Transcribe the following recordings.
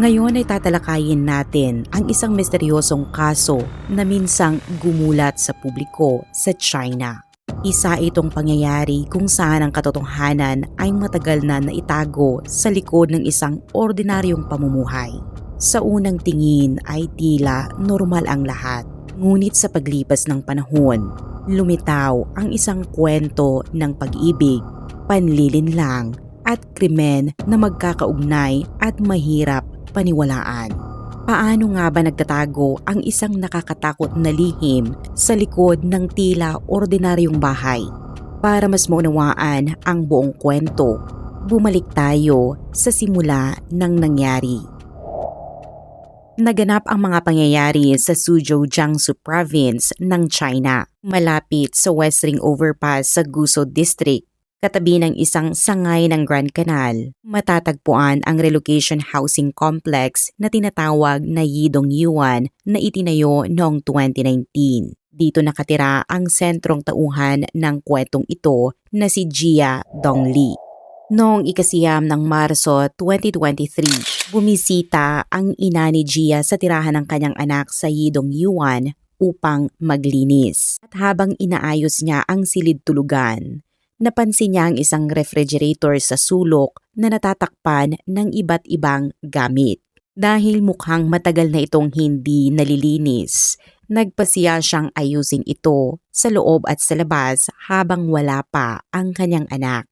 Ngayon ay tatalakayin natin ang isang misteryosong kaso na minsang gumulat sa publiko sa China. Isa itong pangyayari kung saan ang katotohanan ay matagal na naitago sa likod ng isang ordinaryong pamumuhay. Sa unang tingin ay tila normal ang lahat. Ngunit sa paglipas ng panahon, lumitaw ang isang kwento ng pag-ibig, panlilinlang at krimen na magkakaugnay at mahirap paniwalaan. Paano nga ba nagtatago ang isang nakakatakot na lihim sa likod ng tila ordinaryong bahay? Para mas maunawaan ang buong kwento, bumalik tayo sa simula ng nangyari. Naganap ang mga pangyayari sa Suzhou, Jiangsu Province ng China, malapit sa West Ring Overpass sa Guizhou District. Katabi ng isang sangay ng Grand Canal, matatagpuan ang relocation housing complex na tinatawag na Yidong Yuan na itinayo noong 2019. Dito nakatira ang sentrong tauhan ng kwentong ito na si Jia Dongli. Noong ikasiyam ng Marso 2023, bumisita ang ina ni Jia sa tirahan ng kanyang anak sa Yidong Yuan upang maglinis. At habang inaayos niya ang silid tulugan, napansin niya ang isang refrigerator sa sulok na natatakpan ng iba't ibang gamit. Dahil mukhang matagal na itong hindi nalilinis, nagpasiya siyang ayusin ito sa loob at sa labas habang wala pa ang kanyang anak.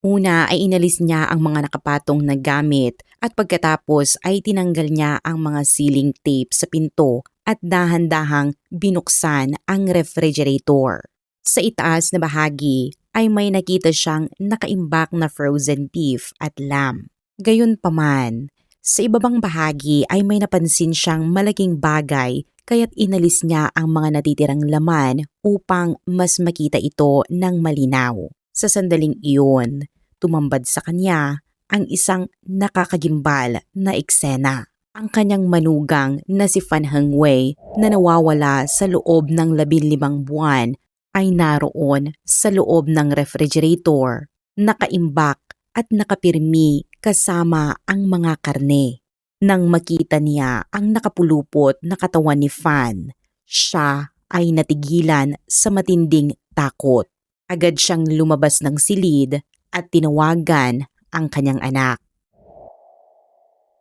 Una ay inalis niya ang mga nakapatong na gamit at pagkatapos ay tinanggal niya ang mga sealing tape sa pinto at dahan-dahang binuksan ang refrigerator. Sa itaas na bahagi ay may nakita siyang nakaimbak na frozen beef at lamb. Gayunpaman, sa ibabang bahagi ay may napansin siyang malaking bagay kaya't inalis niya ang mga natitirang laman upang mas makita ito ng malinaw. Sa sandaling iyon, tumambad sa kanya ang isang nakakagimbal na eksena. Ang kanyang manugang na si Fan Hengwei na nawawala sa loob ng 15 buwan ay naroon sa loob ng refrigerator, nakaimbak at nakapirmi kasama ang mga karne. Nang makita niya ang nakapulupot na katawan ni Fan, siya ay natigilan sa matinding takot. Agad siyang lumabas ng silid at tinawagan ang kanyang anak.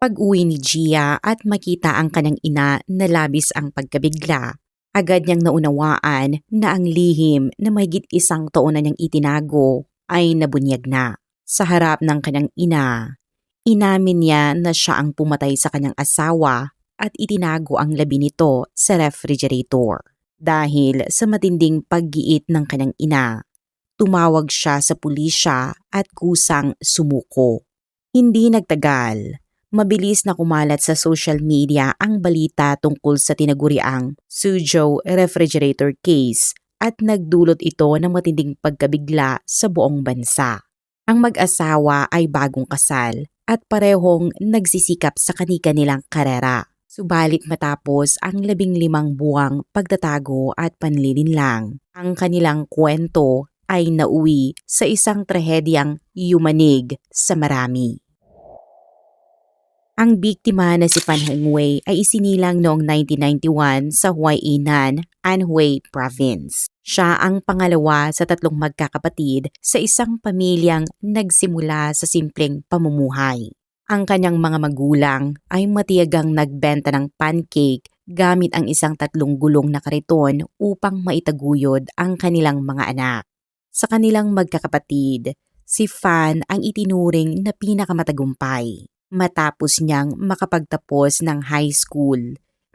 Pag-uwi ni Jia at makita ang kanyang ina na labis ang pagkabigla, agad niyang naunawaan na ang lihim na mahigit 1 taon na niyang itinago ay nabunyag na. Sa harap ng kanyang ina, inamin niya na siya ang pumatay sa kanyang asawa at itinago ang labi nito sa refrigerator. Dahil sa matinding paggiit ng kanyang ina, tumawag siya sa pulisya at kusang sumuko. Hindi nagtagal, mabilis na kumalat sa social media ang balita tungkol sa tinaguriang Suzhou refrigerator case at nagdulot ito ng matinding pagkabigla sa buong bansa. Ang mag-asawa ay bagong kasal at parehong nagsisikap sa kani-kanilang karera. Subalit matapos ang 15 buwang pagtatago at panlilinlang, ang kanilang kwento ay nauwi sa isang trahedyang yumanig sa marami. Ang biktima na si Fan Hengwei ay isinilang noong 1991 sa Huainan, Anhui Province. Siya ang pangalawa sa 3 magkakapatid sa isang pamilyang nagsimula sa simpleng pamumuhay. Ang kanyang mga magulang ay matiyagang nagbenta ng pancake gamit ang isang 3 gulong na kariton upang maitaguyod ang kanilang mga anak. Sa kanilang magkakapatid, si Fan ang itinuring na pinakamatagumpay. Matapos niyang makapagtapos ng high school,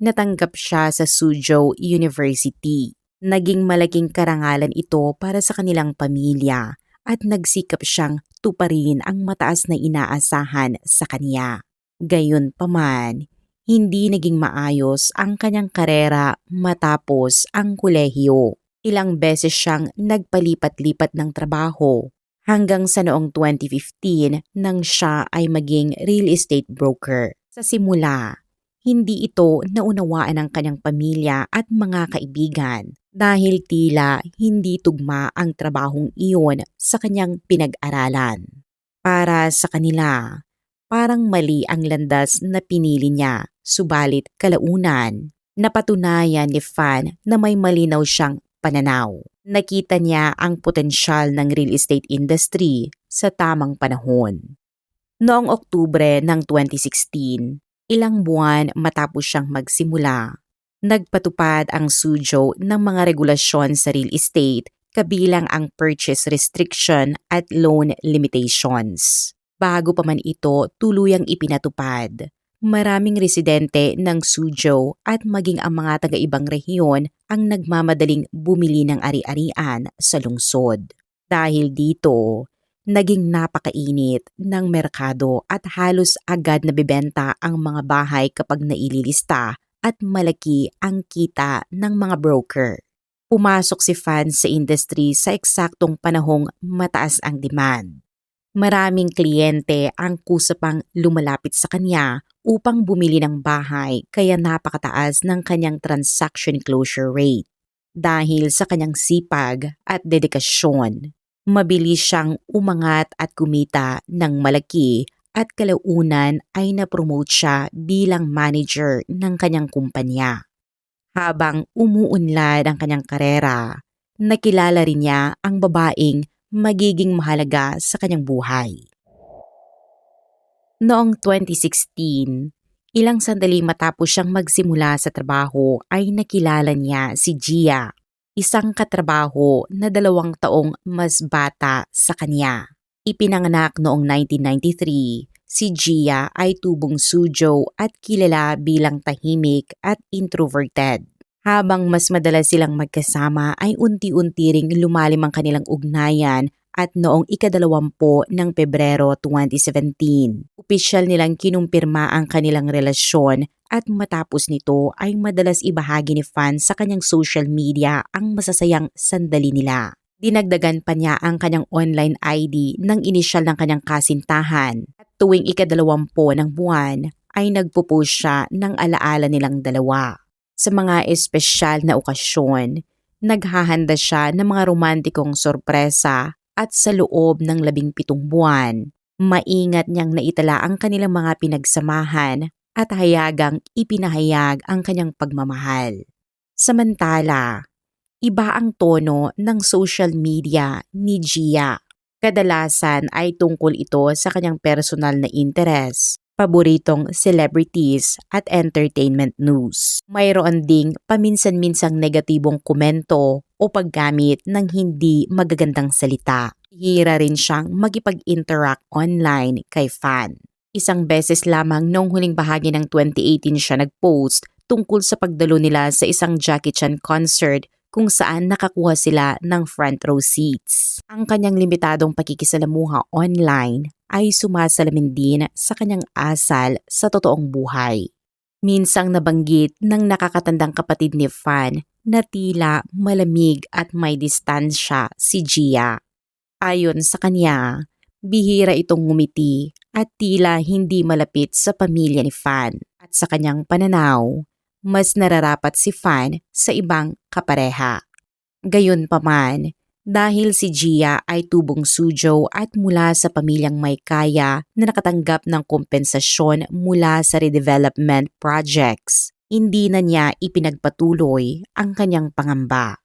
natanggap siya sa Suzhou University. Naging malaking karangalan ito para sa kanilang pamilya at nagsikap siyang tuparin ang mataas na inaasahan sa kanya. Gayunpaman, hindi naging maayos ang kanyang karera matapos ang kolehiyo. Ilang beses siyang nagpalipat-lipat ng trabaho hanggang sa noong 2015 nang siya ay maging real estate broker. Sa simula, hindi ito naunawaan ng kanyang pamilya at mga kaibigan dahil tila hindi tugma ang trabahong iyon sa kanyang pinag-aralan. Para sa kanila, parang mali ang landas na pinili niya. Subalit kalaunan, napatunayan ni Fan na may malinaw siyang pananaw. Nakita niya ang potensyal ng real estate industry sa tamang panahon. Noong Oktubre ng 2016, ilang buwan matapos siyang magsimula, nagpatupad ang Suzhou ng mga regulasyon sa real estate kabilang ang purchase restriction at loan limitations. Bago pa man ito tuluyang ipinatupad, maraming residente ng Suzhou at maging ang mga taga-ibang rehiyon ang nagmamadaling bumili ng ari-arian sa lungsod. Dahil dito, naging napakainit ng merkado at halos agad nabibenta ang mga bahay kapag naililista at malaki ang kita ng mga broker. Pumasok si Fan sa industry sa eksaktong panahong mataas ang demand. Maraming kliyente ang kusapang lumalapit sa kanya upang bumili ng bahay kaya napakataas ng kanyang transaction closure rate. Dahil sa kanyang sipag at dedikasyon, mabilis siyang umangat at kumita ng malaki at kalaunan ay na-promote siya bilang manager ng kanyang kumpanya. Habang umuunlad ang kanyang karera, nakilala rin niya ang babaeng magiging mahalaga sa kanyang buhay. Noong 2016, ilang sandali matapos siyang magsimula sa trabaho ay nakilala niya si Gia, isang katrabaho na 2 taong mas bata sa kanya. Ipinanganak noong 1993, si Gia ay tubong Suzhou at kilala bilang tahimik at introverted. Habang mas madalas silang magkasama ay unti-unti ring lumalim ang kanilang ugnayan at noong ika-20 ng Pebrero 2017, opisyal nilang kinumpirma ang kanilang relasyon at matapos nito ay madalas ibahagi ni Fan sa kanyang social media ang masasayang sandali nila. Dinagdagan pa niya ang kanyang online ID ng inisyal ng kanyang kasintahan at tuwing ika-20 ng buwan ay nagpo-post siya ng alaala nilang dalawa. Sa mga espesyal na okasyon, naghahanda siya ng mga romantikong sorpresa at sa loob ng 17 buwan, maingat niyang naitala ang kanilang mga pinagsamahan at hayagang ipinahayag ang kanyang pagmamahal. Samantala, iba ang tono ng social media ni Gia. Kadalasan ay tungkol ito sa kanyang personal na interes, paboritong celebrities at entertainment news. Mayroon ding paminsan-minsang negatibong komento o paggamit ng hindi magagandang salita. Hira rin siyang makipag-interact online kay Fan. Isang beses lamang noong huling bahagi ng 2018 siya nag-post tungkol sa pagdalo nila sa isang Jackie Chan concert kung saan nakakuha sila ng front row seats. Ang kanyang limitadong pakikisalamuha online ay sumasalamin din sa kanyang asal sa totoong buhay. Minsang nabanggit ng nakakatandang kapatid ni Fan na tila malamig at may distansya si Gia. Ayon sa kanya, bihira itong ngumiti at tila hindi malapit sa pamilya ni Fan. At sa kanyang pananaw, mas nararapat si Fan sa ibang kapareha. Gayunpaman, dahil si Gia ay tubong Suzhou at mula sa pamilyang may kaya na nakatanggap ng kompensasyon mula sa redevelopment projects, hindi na niya ipinagpatuloy ang kanyang pangamba.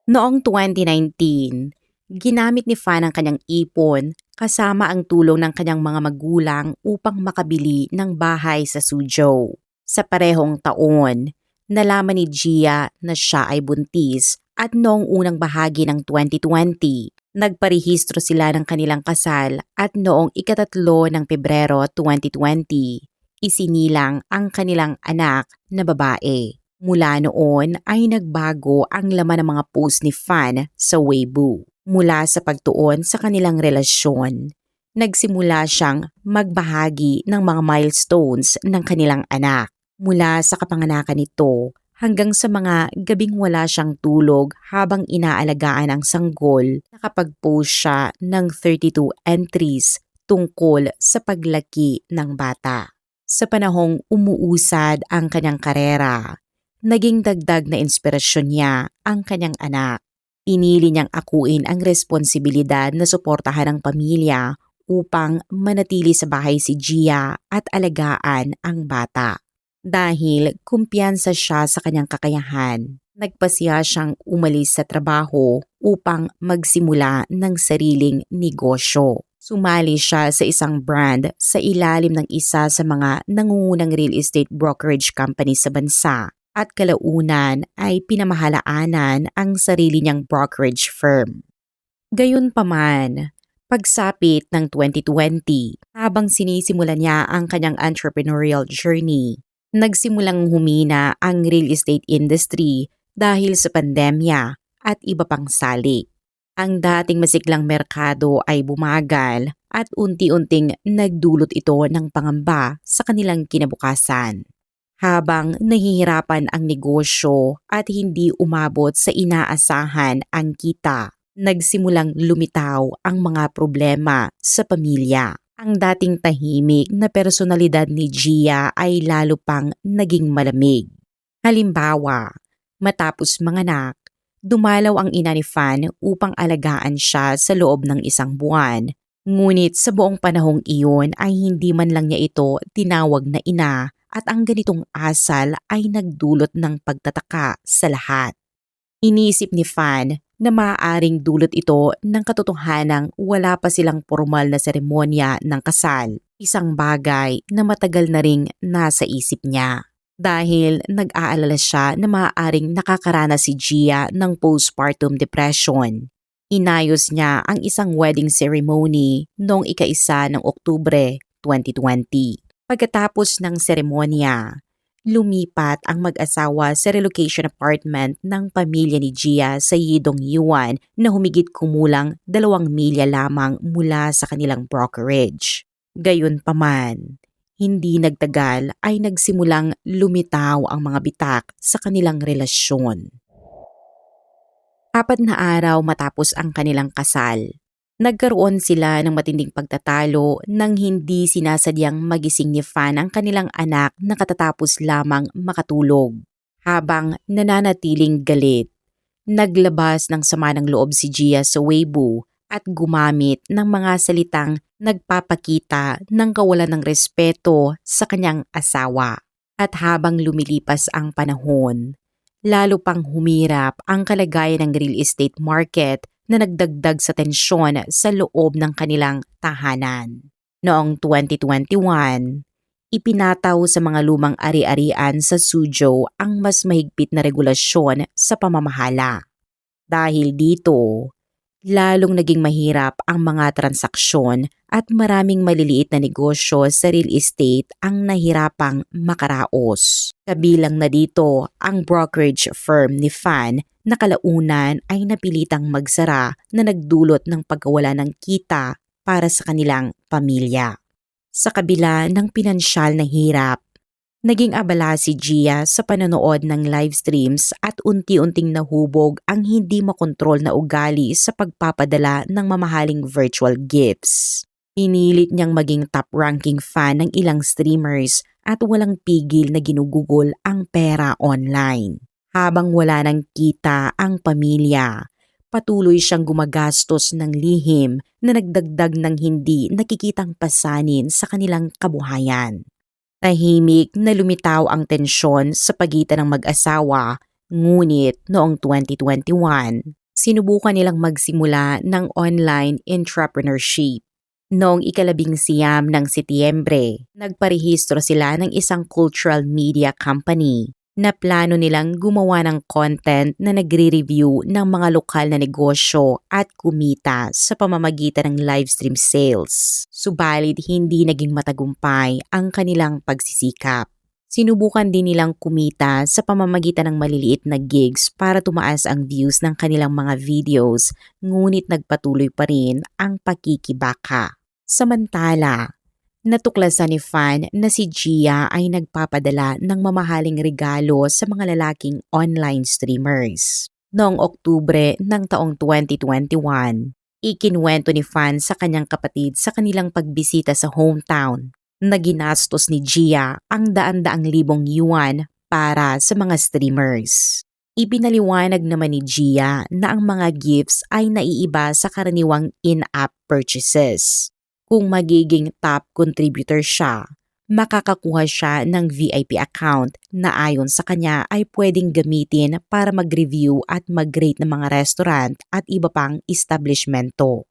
Noong 2019, ginamit ni Fan ang kanyang ipon kasama ang tulong ng kanyang mga magulang upang makabili ng bahay sa Suzhou. Sa parehong taon, nalaman ni Gia na siya ay buntis at noong unang bahagi ng 2020, nagparehistro sila ng kanilang kasal at noong ika-3 ng Pebrero 2020, isinilang ang kanilang anak na babae. Mula noon ay nagbago ang laman ng mga post ni Fan sa Weibo. Mula sa pagtuon sa kanilang relasyon, nagsimula siyang magbahagi ng mga milestones ng kanilang anak. Mula sa kapanganakan nito hanggang sa mga gabing wala siyang tulog habang inaalagaan ang sanggol, nakapag-post siya ng 32 entries tungkol sa paglaki ng bata. Sa panahong umuusad ang kanyang karera, naging dagdag na inspirasyon niya ang kanyang anak. Pinili niyang akuin ang responsibilidad na suportahan ang pamilya upang manatili sa bahay si Gia at alagaan ang bata. Dahil kumpiyansa siya sa kanyang kakayahan, nagpasya siyang umalis sa trabaho upang magsimula ng sariling negosyo. Sumali siya sa isang brand sa ilalim ng isa sa mga nangungunang real estate brokerage company sa bansa at kalaunan ay pinamahalaanan ang sarili niyang brokerage firm. Gayunpaman, pagsapit ng 2020, habang sinisimulan niya ang kanyang entrepreneurial journey, nagsimulang humina ang real estate industry dahil sa pandemya at iba pang salik. Ang dating masiglang merkado ay bumagal at unti-unting nagdulot ito ng pangamba sa kanilang kinabukasan. Habang nahihirapan ang negosyo at hindi umabot sa inaasahan ang kita, nagsimulang lumitaw ang mga problema sa pamilya. Ang dating tahimik na personalidad ni Gia ay lalo pang naging malamig. Halimbawa, matapos manganak, dumalaw ang ina ni Fan upang alagaan siya sa loob ng isang buwan. Ngunit sa buong panahong iyon ay hindi man lang niya ito tinawag na ina at ang ganitong asal ay nagdulot ng pagtataka sa lahat. Inisip ni Fan na maaaring dulot ito ng katotohanang wala pa silang formal na seremonya ng kasal, isang bagay na matagal na ring nasa isip niya. Dahil nag-aalala siya na maaaring nakakaranas si Gia ng postpartum depression. Inayos niya ang isang wedding ceremony noong ika-1 ng Oktubre 2020. Pagkatapos ng seremonya, lumipat ang mag-asawa sa relocation apartment ng pamilya ni Gia sa Yidong Yuan na humigit kumulang 2 milya lamang mula sa kanilang brokerage. Gayunpaman, hindi nagtagal ay nagsimulang lumitaw ang mga bitak sa kanilang relasyon. 4 na araw matapos ang kanilang kasal, nagkaroon sila ng matinding pagtatalo nang hindi sinasadyang magising ni Fan ang kanilang anak na katatapos lamang makatulog. Habang nananatiling galit, naglabas ng sama ng loob si Gia sa Weibo at gumamit ng mga salitang nagpapakita ng kawalan ng respeto sa kanyang asawa. At habang lumilipas ang panahon, lalo pang humirap ang kalagayan ng real estate market na nagdagdag sa tensyon sa loob ng kanilang tahanan. Noong 2021, ipinataw sa mga lumang ari-arian sa Suzhou ang mas mahigpit na regulasyon sa pamamahala. Dahil dito, lalong naging mahirap ang mga transaksyon at maraming maliliit na negosyo sa real estate ang nahirapang makaraos. Kabilang na dito ang brokerage firm ni Fan na kalaunan ay napilitang magsara na nagdulot ng pagkawala ng kita para sa kanilang pamilya. Sa kabila ng pinansyal na hirap, naging abala si Gia sa panonood ng live streams at unti-unting nahubog ang hindi makontrol na ugali sa pagpapadala ng mamahaling virtual gifts. Pinilit niyang maging top-ranking fan ng ilang streamers at walang pigil na ginugugol ang pera online. Habang wala ng kita ang pamilya, patuloy siyang gumagastos ng lihim na nagdagdag ng hindi nakikitang pasanin sa kanilang kabuhayan. Tahimik na lumitaw ang tensyon sa pagitan ng mag-asawa, ngunit noong 2021, sinubukan nilang magsimula ng online entrepreneurship. Noong ika-19 ng Setyembre, nagparehistro sila ng isang cultural media company na plano nilang gumawa ng content na nagre-review ng mga lokal na negosyo at kumita sa pamamagitan ng livestream sales. Subalit hindi naging matagumpay ang kanilang pagsisikap. Sinubukan din nilang kumita sa pamamagitan ng maliliit na gigs para tumaas ang views ng kanilang mga videos, ngunit nagpatuloy pa rin ang pakikibaka. Samantala, natuklasan ni Fan na si Gia ay nagpapadala ng mamahaling regalo sa mga lalaking online streamers. Noong Oktubre ng taong 2021, ikinwento ni Fan sa kanyang kapatid sa kanilang pagbisita sa hometown na ginastos ni Gia ang daan-daang libong yuan para sa mga streamers. Ipinaliwanag naman ni Gia na ang mga gifts ay naiiba sa karaniwang in-app purchases. Kung magiging top contributor siya, makakakuha siya ng VIP account na ayon sa kanya ay pwedeng gamitin para mag-review at mag-rate ng mga restaurant at iba pang establishmento.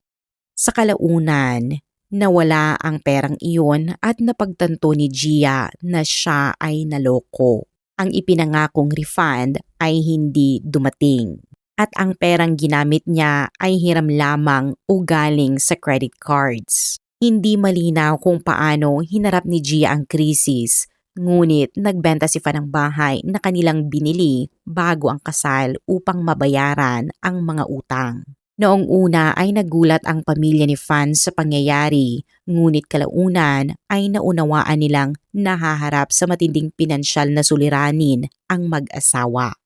Sa kalaunan, nawala ang perang iyon at napagtanto ni Gia na siya ay naloko. Ang ipinangakong refund ay hindi dumating. At ang perang ginamit niya ay hiram lamang o galing sa credit cards. Hindi malinaw kung paano hinarap ni Gia ang krisis, ngunit nagbenta si Fan ng bahay na kanilang binili bago ang kasal upang mabayaran ang mga utang. Noong una ay nagulat ang pamilya ni Fan sa pangyayari, ngunit kalaunan ay naunawaan nilang nahaharap sa matinding pinansyal na suliranin ang mag-asawa.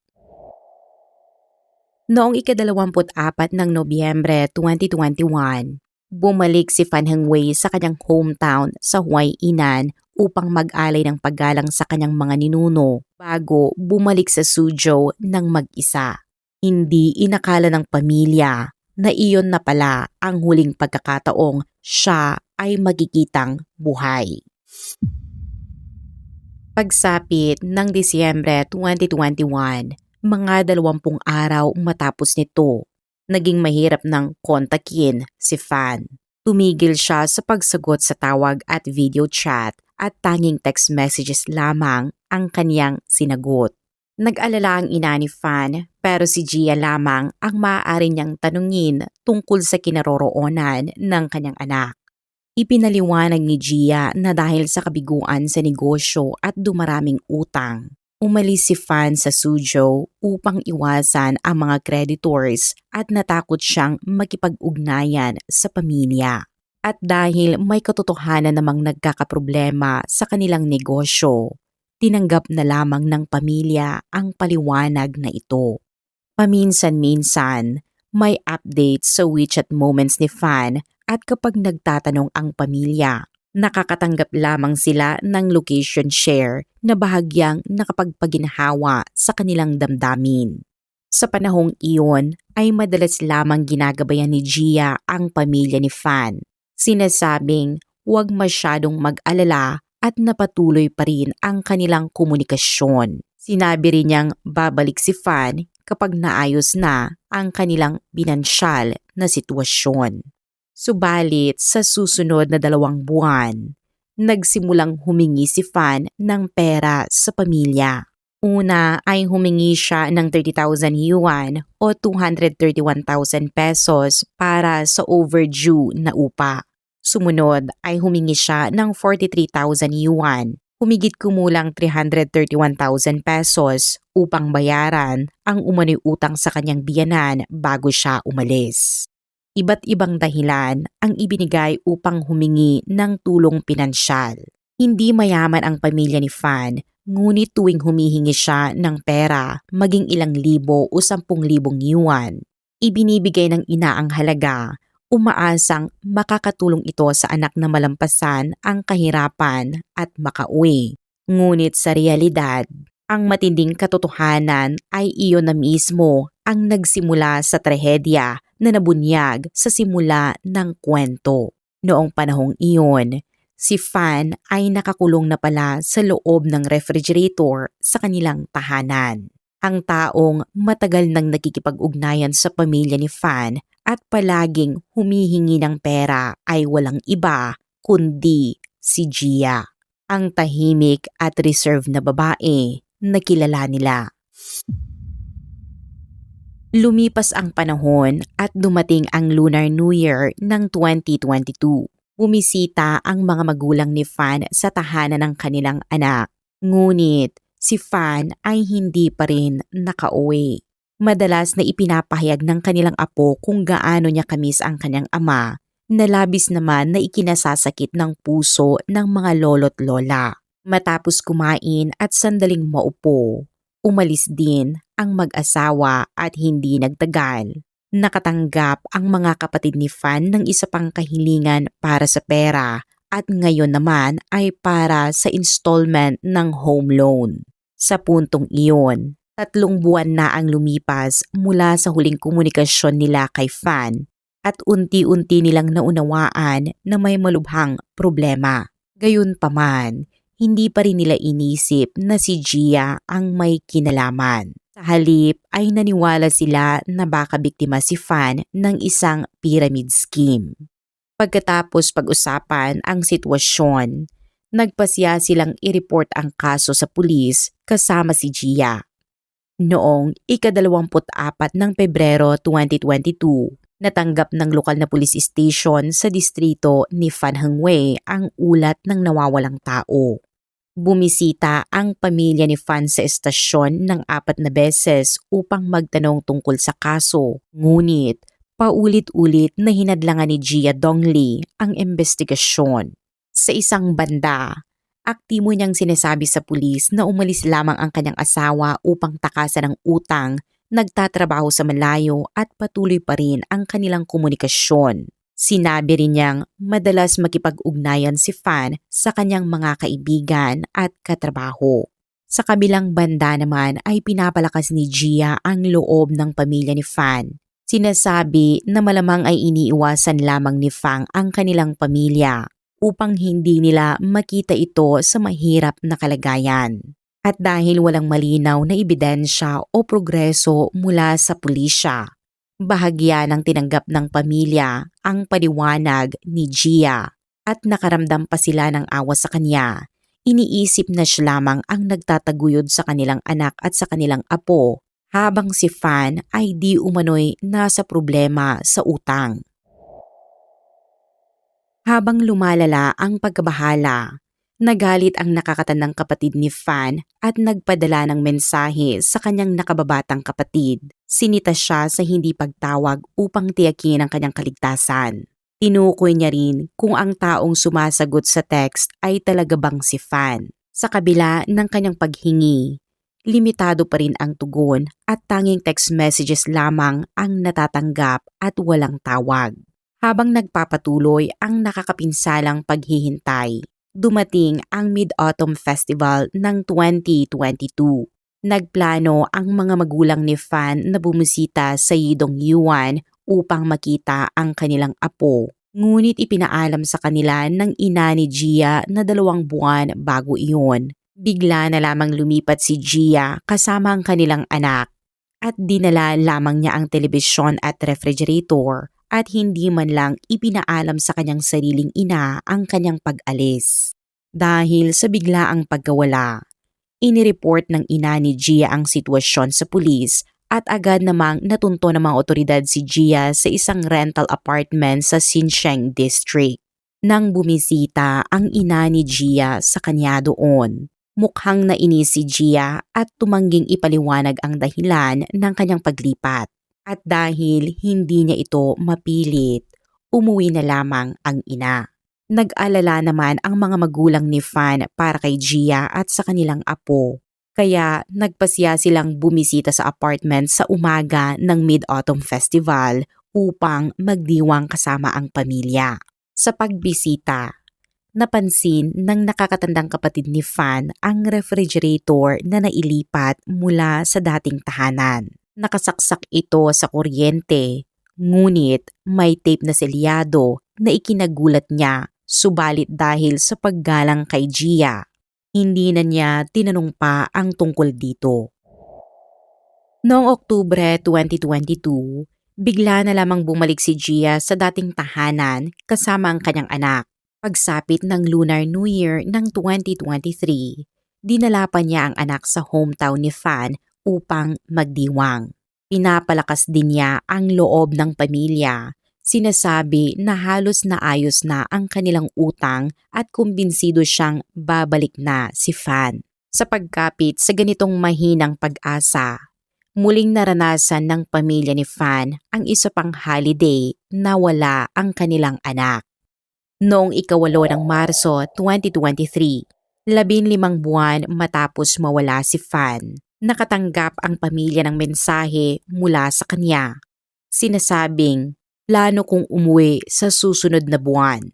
Noong ika-24 ng Nobyembre 2021, bumalik si Fan Hengwei sa kanyang hometown sa Huainan upang mag-alay ng paggalang sa kanyang mga ninuno bago bumalik sa Suzhou ng mag-isa. Hindi inakala ng pamilya na iyon na pala ang huling pagkakataong siya ay magkikitang buhay. Pagsapit ng Disyembre 2021, mga 20 araw matapos nito, naging mahirap ng kontakin si Fan. Tumigil siya sa pagsagot sa tawag at video chat at tanging text messages lamang ang kaniyang sinagot. Nag-alala ang ina ni Fan pero si Gia lamang ang maaari niyang tanungin tungkol sa kinaroroonan ng kanyang anak. Ipinaliwanag ni Gia na dahil sa kabiguan sa negosyo at dumaraming utang, umalis si Fan sa Suzhou upang iwasan ang mga creditors at natakot siyang makipag-ugnayan sa pamilya. At dahil may katotohanan namang nagkakaproblema sa kanilang negosyo, tinanggap na lamang ng pamilya ang paliwanag na ito. Paminsan-minsan, may updates sa WeChat moments ni Fan at kapag nagtatanong ang pamilya, nakakatanggap lamang sila ng location share na bahagyang nakapagpaginhawa sa kanilang damdamin. Sa panahong iyon ay madalas lamang ginagabayan ni Gia ang pamilya ni Fan. Sinasabing huwag masyadong mag-alala at napatuloy pa rin ang kanilang komunikasyon. Sinabi rin niyang babalik si Fan kapag naayos na ang kanilang pinansyal na sitwasyon. Subalit sa susunod na 2 buwan, nagsimulang humingi si Fan ng pera sa pamilya. Una ay humingi siya ng 30,000 yuan o 231,000 pesos para sa overdue na upa. Sumunod ay humingi siya ng 43,000 yuan, humigit kumulang 331,000 pesos upang bayaran ang umano'y utang sa kanyang biyenan bago siya umalis. Iba't ibang dahilan ang ibinigay upang humingi ng tulong pinansyal. Hindi mayaman ang pamilya ni Fan, ngunit tuwing humihingi siya ng pera, maging ilang libo o 10,000 yuan, ibinibigay ng ina ang halaga, umaasang makakatulong ito sa anak na malampasan ang kahirapan at makauwi. Ngunit sa realidad, ang matinding katotohanan ay iyon na mismo ang nagsimula sa trahedya na nabunyag sa simula ng kwento. Noong panahong iyon, si Fan ay nakakulong na pala sa loob ng refrigerator sa kanilang tahanan. Ang taong matagal nang nakikipag-ugnayan sa pamilya ni Fan at palaging humihingi ng pera ay walang iba kundi si Gia, ang tahimik at reserve na babae na kilala nila. Lumipas ang panahon at dumating ang Lunar New Year ng 2022. Bumisita ang mga magulang ni Fan sa tahanan ng kanilang anak. Ngunit si Fan ay hindi pa rin nakauwi. Madalas na ipinapahayag ng kanilang apo kung gaano niya kamis ang kanyang ama, na labis naman na ikinasasakit ng puso ng mga lolo't lola. Matapos kumain at sandaling maupo, umalis din ang mag-asawa at hindi nagtagal. Nakatanggap ang mga kapatid ni Fan ng isa pang kahilingan para sa pera at ngayon naman ay para sa installment ng home loan. Sa puntong iyon, 3 buwan na ang lumipas mula sa huling komunikasyon nila kay Fan at unti-unti nilang naunawaan na may malubhang problema. Gayunpaman, hindi pa rin nila inisip na si Gia ang may kinalaman. Sa halip ay naniwala sila na baka biktima si Fan ng isang pyramid scheme. Pagkatapos pag-usapan ang sitwasyon, nagpasya silang i-report ang kaso sa pulis kasama si Gia. Noong ika-24 ng Pebrero 2022, natanggap ng lokal na police station sa distrito ni Phan Heng Wei ang ulat ng nawawalang tao. Bumisita ang pamilya ni Phan sa estasyon ng 4 na beses upang magtanong tungkol sa kaso. Ngunit, paulit-ulit na hinadlangan ni Gia Dongli ang investigasyon. Sa isang banda, aktibo niyang sinasabi sa pulis na umalis lamang ang kanyang asawa upang takasan ng utang, nagtatrabaho sa malayo at patuloy pa rin ang kanilang komunikasyon. Sinabi rin niyang madalas makipag-ugnayan si Fan sa kanyang mga kaibigan at katrabaho. Sa kabilang banda naman ay pinapalakas ni Gia ang loob ng pamilya ni Fan. Sinasabi na malamang ay iniiwasan lamang ni Fang ang kanilang pamilya upang hindi nila makita ito sa mahirap na kalagayan. At dahil walang malinaw na ebidensya o progreso mula sa pulisya, bahagya ng tinanggap ng pamilya ang paliwanag ni Gia at nakaramdam pa sila ng awa sa kanya. Iniisip na siya lamang ang nagtataguyod sa kanilang anak at sa kanilang apo habang si Fan ay di umano'y nasa problema sa utang. Habang lumalala ang pagkabahala, nagalit ang nakakatandang kapatid ni Fan at nagpadala ng mensahe sa kanyang nakababatang kapatid. Sinita siya sa hindi pagtawag upang tiyakin ang kanyang kaligtasan. Tinukoy niya rin kung ang taong sumasagot sa text ay talaga bang si Fan. Sa kabila ng kanyang paghingi, limitado pa rin ang tugon at tanging text messages lamang ang natatanggap at walang tawag. Habang nagpapatuloy ang nakakapinsalang paghihintay, dumating ang Mid-Autumn Festival ng 2022. Nagplano ang mga magulang ni Fan na bumisita sa Yidong Yuan upang makita ang kanilang apo. Ngunit ipinaalam sa kanila ng ina ni Gia na 2 buwan bago iyon. Bigla na lamang lumipat si Gia kasama ang kanilang anak at dinala lamang niya ang telebisyon at refrigerator at hindi man lang ipinaalam sa kanyang sariling ina ang kanyang pag-alis. Dahil sa biglaang pagkawala, inireport ng ina ni Gia ang sitwasyon sa pulis at agad namang natunto ng mga otoridad si Gia sa isang rental apartment sa Xinsheng District. Nang bumisita ang ina ni Gia sa kanya doon, mukhang nainis si Gia at tumangging ipaliwanag ang dahilan ng kanyang paglipat. At dahil hindi niya ito mapilit, umuwi na lamang ang ina. Nag-alala naman ang mga magulang ni Fan para kay Gia at sa kanilang apo. Kaya nagpasya silang bumisita sa apartment sa umaga ng Mid-Autumn Festival upang magdiwang kasama ang pamilya. Sa pagbisita, napansin ng nakakatandang kapatid ni Fan ang refrigerator na nailipat mula sa dating tahanan. Nakasaksak ito sa kuryente, ngunit may tape na selyado na ikinagulat niya, subalit dahil sa paggalang kay Gia, hindi na niya tinanong pa ang tungkol dito. Noong Oktubre 2022, bigla na lamang bumalik si Gia sa dating tahanan kasama ang kanyang anak. Pagsapit ng Lunar New Year ng 2023, dinala pa niya ang anak sa hometown ni Fan upang magdiwang. Pinapalakas din niya ang loob ng pamilya. Sinasabi na halos naayos na ang kanilang utang at kumbinsido siyang babalik na si Fan. Sa pagkapit sa ganitong mahinang pag-asa, muling naranasan ng pamilya ni Fan ang isa pang holiday na wala ang kanilang anak. Noong ika-8 ng Marso 2023, 15 buwan matapos mawala si Fan, nakatanggap ang pamilya ng mensahe mula sa kanya. Sinasabing, plano kong umuwi sa susunod na buwan.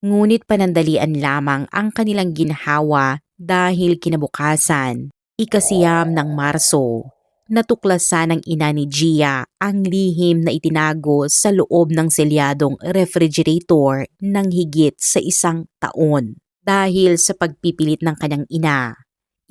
Ngunit panandalian lamang ang kanilang ginhawa dahil kinabukasan, ika-9 ng Marso, Natuklasan ng ina ni Gia ang lihim na itinago sa loob ng selyadong refrigerator ng higit sa 1 taon. Dahil sa pagpipilit ng kanyang ina,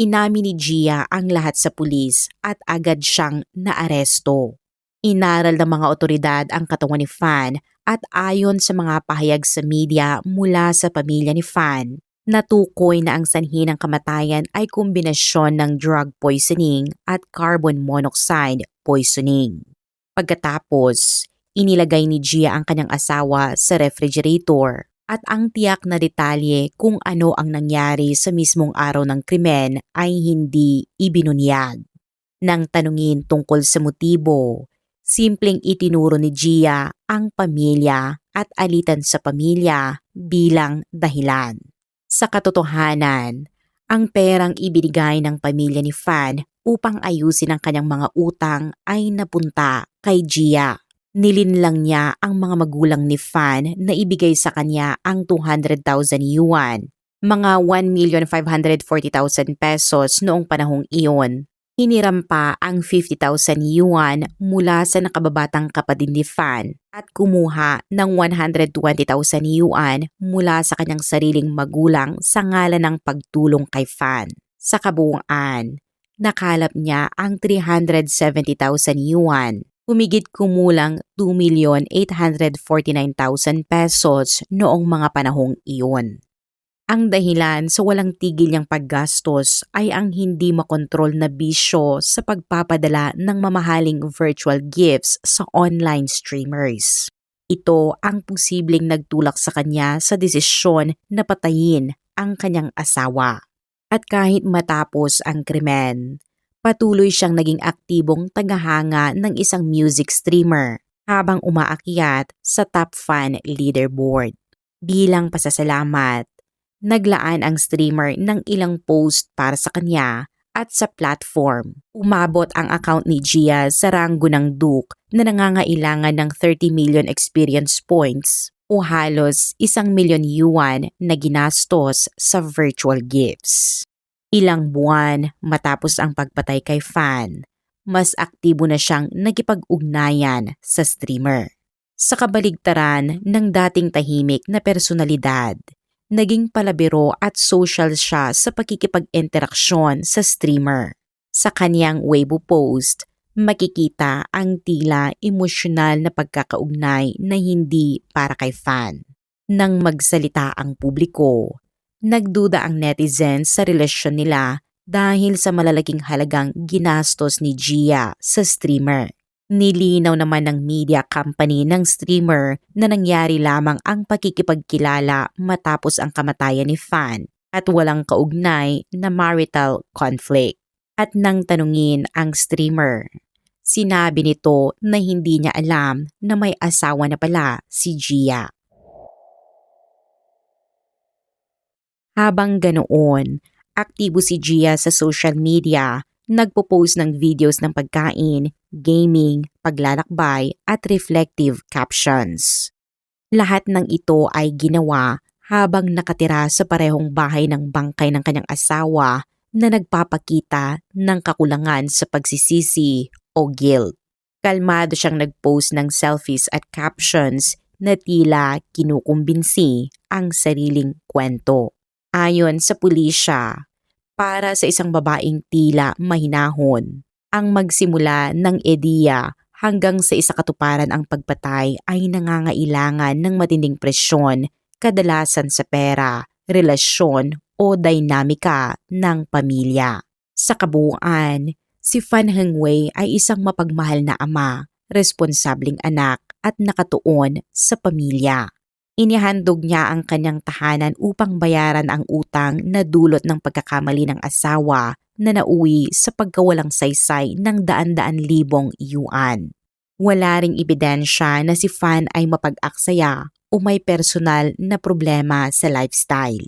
inamin ni Gia ang lahat sa pulis at agad siyang naaresto. Inaral ng mga otoridad ang katawan ni Fan at ayon sa mga pahayag sa media mula sa pamilya ni Fan, natukoy na ang sanhi ng kamatayan ay kombinasyon ng drug poisoning at carbon monoxide poisoning. Pagkatapos, inilagay ni Gia ang kanyang asawa sa refrigerator at ang tiyak na detalye kung ano ang nangyari sa mismong araw ng krimen ay hindi ibinunyag. Nang tanungin tungkol sa motibo, simpleng itinuro ni Gia ang pamilya at alitan sa pamilya bilang dahilan. Sa katotohanan, ang perang ibinigay ng pamilya ni Fan upang ayusin ang kanyang mga utang ay napunta kay Gia. Nilinlang niya ang mga magulang ni Fan na ibigay sa kanya ang 200,000 yuan, mga 1,540,000 pesos noong panahong iyon. Hiniram pa ang 50,000 yuan mula sa nakababatang kapatid ni Fan at kumuha ng 120,000 yuan mula sa kanyang sariling magulang sa ngalan ng pagtulong kay Fan. Sa kabuuan, nakalap niya ang 370,000 yuan. Humigit kumulang 2,849,000 pesos noong mga panahong iyon. Ang dahilan sa walang tigil niyang paggastos ay ang hindi makontrol na bisyo sa pagpapadala ng mamahaling virtual gifts sa online streamers. Ito ang posibleng nagtulak sa kanya sa desisyon na patayin ang kanyang asawa. At kahit matapos ang krimen, patuloy siyang naging aktibong tagahanga ng isang music streamer habang umaakyat sa top fan leaderboard. Bilang pasasalamat, naglaan ang streamer ng ilang post para sa kanya at sa platform. Umabot ang account ni Gia sa ranggo ng Duke na nangangailangan ng 30 million experience points o halos 1,000,000 yuan na ginastos sa virtual gifts. Ilang buwan matapos ang pagpatay kay Fan, mas aktibo na siyang nakipag-ugnayan sa streamer. Sa kabaligtaran ng dating tahimik na personalidad, naging palabiro at social siya sa pakikipag-interaksyon sa streamer. Sa kaniyang Weibo post, makikita ang tila emosyonal na pagkakaugnay na hindi para kay Fan. Nang magsalita ang publiko, nagduda ang netizens sa relasyon nila dahil sa malalaking halagang ginastos ni Gia sa streamer. Nilinaw naman ng media company ng streamer na nangyari lamang ang pakikipagkilala matapos ang kamatayan ni Fan at walang kaugnay na marital conflict. At nang tanungin ang streamer, sinabi nito na hindi niya alam na may asawa na pala si Gia. Habang ganoon, aktibo si Gia sa social media, nagpo-post ng videos ng pagkain, gaming, paglalakbay at reflective captions. Lahat ng ito ay ginawa habang nakatira sa parehong bahay ng bangkay ng kanyang asawa na nagpapakita ng kakulangan sa pagsisisi o guilt. Kalmado siyang nag-post ng selfies at captions na tila kinukumbinsi ang sariling kwento. Ayon sa pulisya, para sa isang babaeng tila mahinahon, ang magsimula ng ideya hanggang sa isakatuparan ang pagpatay ay nangangailangan ng matinding presyon, kadalasan sa pera, relasyon o dinamika ng pamilya. Sa kabuuan, si Fan Hengwei ay isang mapagmahal na ama, responsableng anak at nakatuon sa pamilya. Inihandog niya ang kanyang tahanan upang bayaran ang utang na dulot ng pagkakamali ng asawa na nauwi sa pagkawalang saysay ng daan-daan libong yuan. Wala ring ebidensya na si Fan ay mapag-aksaya o may personal na problema sa lifestyle.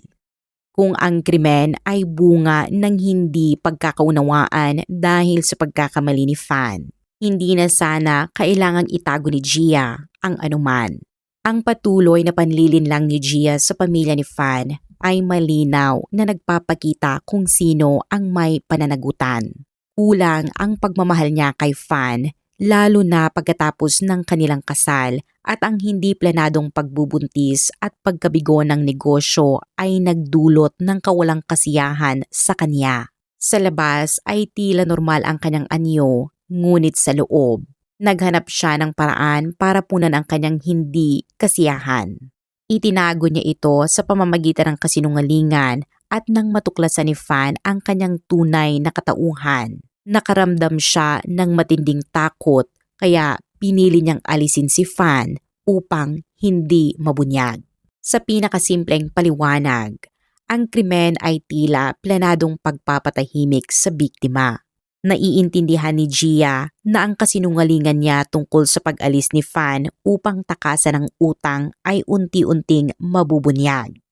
Kung ang krimen ay bunga ng hindi pagkakaunawaan dahil sa pagkakamali ni Fan, hindi na sana kailangang itago ni Gia ang anuman. Ang patuloy na panlilinlang ni Gia sa pamilya ni Fan ay malinaw na nagpapakita kung sino ang may pananagutan. Kulang ang pagmamahal niya kay Fan, lalo na pagkatapos ng kanilang kasal, at ang hindi planadong pagbubuntis at pagkabigo ng negosyo ay nagdulot ng kawalang kasiyahan sa kanya. Sa labas ay tila normal ang kanyang anyo, ngunit sa loob, naghanap siya ng paraan para punan ang kanyang hindi kasiyahan. Itinago niya ito sa pamamagitan ng kasinungalingan at nang matuklasan ni Fan ang kanyang tunay na katauhan. Nakaramdam siya ng matinding takot kaya pinili niyang alisin si Fan upang hindi mabunyag. Sa pinakasimpleng paliwanag, ang krimen ay tila planadong pagpapatahimik sa biktima. Naiintindihan ni Gia na ang kasinungalingan niya tungkol sa pag-alis ni Fan upang takasan ng utang ay unti-unting mabubunyag.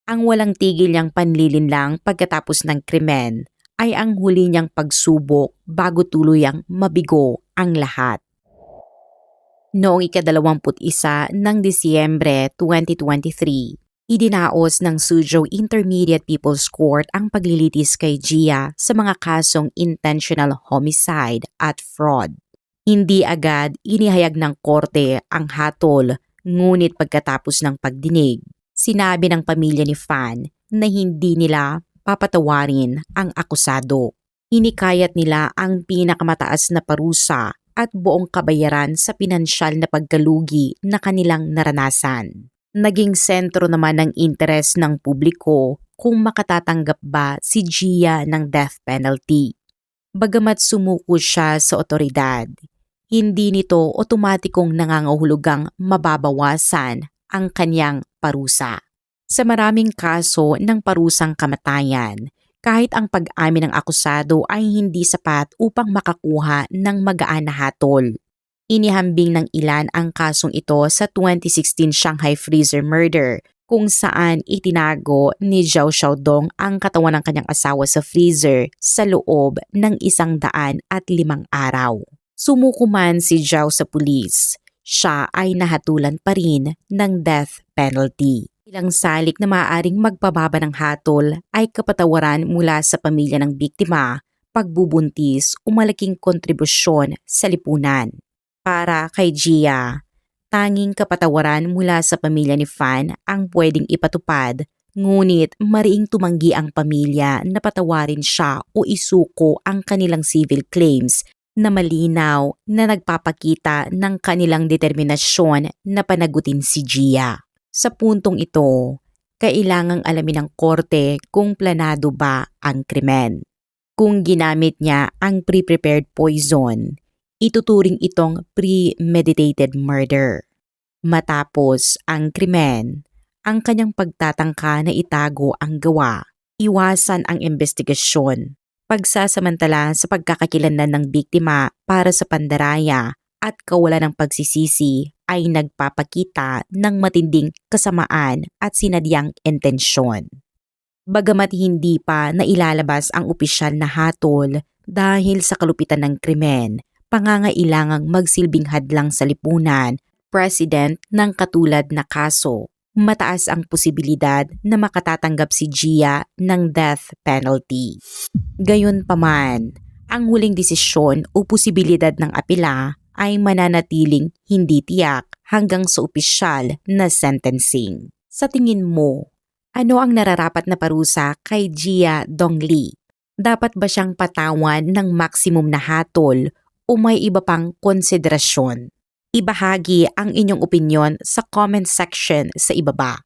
Ang walang tigil niyang panlilinlang pagkatapos ng krimen ay ang huli niyang pagsubok bago tuluyang mabigo ang lahat. Noong ika-21 ng Disyembre 2023, idinaos ng Suzhou Intermediate People's Court ang paglilitis kay Gia sa mga kasong intentional homicide at fraud. Hindi agad inihayag ng korte ang hatol, ngunit pagkatapos ng pagdinig, sinabi ng pamilya ni Fan na hindi nila papatawarin ang akusado. Hinikayat nila ang pinakamataas na parusa at buong kabayaran sa pinansyal na pagkalugi na kanilang naranasan. Naging sentro naman ng interes ng publiko kung makatatanggap ba si Gia ng death penalty. Bagamat sumuko siya sa otoridad, hindi nito otomatikong nangangahulugang mababawasan ang kanyang parusa. Sa maraming kaso ng parusang kamatayan, kahit ang pag-amin ng akusado ay hindi sapat upang makakuha ng magaan na hatol. Inihambing ng ilan ang kasong ito sa 2016 Shanghai Freezer Murder, kung saan itinago ni Zhao Xiaodong ang katawan ng kanyang asawa sa freezer sa loob ng 105 araw. Sumuko man si Zhao sa pulis, siya ay nahatulan pa rin ng death penalty. Ilang salik na maaaring magpababa ng hatol ay kapatawaran mula sa pamilya ng biktima, pagbubuntis o malaking kontribusyon sa lipunan. Para kay Gia, tanging kapatawaran mula sa pamilya ni Fan ang pwedeng ipatupad, ngunit mariing tumanggi ang pamilya na patawarin siya o isuko ang kanilang civil claims na malinaw na nagpapakita ng kanilang determinasyon na panagutin si Gia. Sa puntong ito, kailangang alamin ng korte kung planado ba ang krimen. Kung ginamit niya ang pre-prepared poison, ituturing itong premeditated murder. Matapos ang krimen, ang kanyang pagtatangka na itago ang gawa, iwasan ang investigasyon, pagsasamantala sa pagkakakilanlan ng biktima para sa pandaraya at kawalan ng pagsisisi ay nagpapakita ng matinding kasamaan at sinadyang intensyon. Bagamat hindi pa nailalabas ang opisyal na hatol dahil sa kalupitan ng krimen, pangangailangang magsilbing hadlang sa lipunan, president ng katulad na kaso, mataas ang posibilidad na makatatanggap si Gia ng death penalty. Gayunpaman, ang huling desisyon o posibilidad ng apela ay mananatiling hindi tiyak hanggang sa opisyal na sentencing. Sa tingin mo, ano ang nararapat na parusa kay Gia Dongli? Dapat ba siyang patawan ng maximum na hatol o may iba pang konsiderasyon? Ibahagi ang inyong opinyon sa comment section sa ibaba.